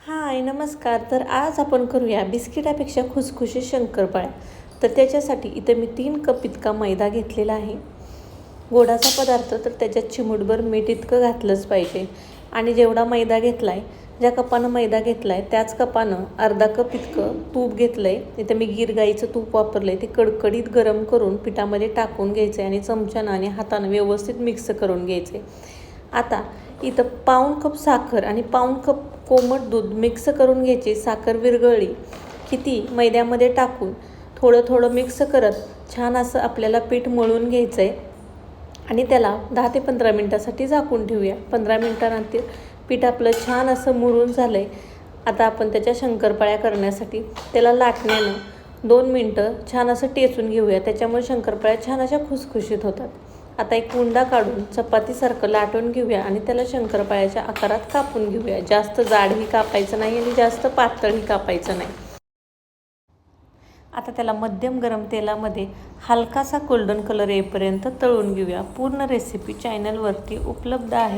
हाय नमस्कार. तर आज आपण करूया बिस्किटापेक्षा खुसखुशीत शंकरपाळ्या. तर त्याच्यासाठी इथं मी 3 कप इतका मैदा घेतलेला आहे. गोडाचा पदार्थ तर त्याच्यात चिमूटभर मीठ इतकं घातलंच पाहिजे. आणि जेवढा मैदा घेतला आहे, ज्या कपानं मैदा घेतला आहे त्याच कपानं अर्धा कप इतकं तूप घेतलं आहे. इथं मी गीर गाईचं तूप वापरलं आहे. ते कडकडीत गरम करून पिठामध्ये टाकून घ्यायचं आहे आणि चमच्यानं आणि हातानं व्यवस्थित मिक्स करून घ्यायचं आहे. आता इथं पाऊण कप साखर आणि पाऊण कप कोमट दूध मिक्स करून घ्यायची. साखर विरघळली की ती मैद्यामध्ये टाकून थोडं थोडं मिक्स करत छान असं आपल्याला पीठ मळून घ्यायचं आहे आणि त्याला 10 ते 15 मिनटासाठी झाकून ठेवूया. 15 मिनटानंतर पीठ आपलं छान असं मुरून झालं आहे. आता आपण त्याच्या शंकरपाळ्या करण्यासाठी त्याला लाटण्यानं 2 मिनटं छान असं टेचून घेऊया. त्याच्यामुळे शंकरपाळ्या छान अशा खुसखुशीत होतात. आता एक उंडा काढून चपातीसारखं लाटून घेऊया आणि त्याला शंकरपाळ्याच्या आकारात कापून घेऊया. जास्त जाडही कापायचं नाही आणि जास्त पातळही कापायचं नाही. आता त्याला मध्यम गरम तेलामध्ये हलकासा गोल्डन कलर येईपर्यंत तळून घेऊया. पूर्ण रेसिपी चॅनलवरती उपलब्ध आहे.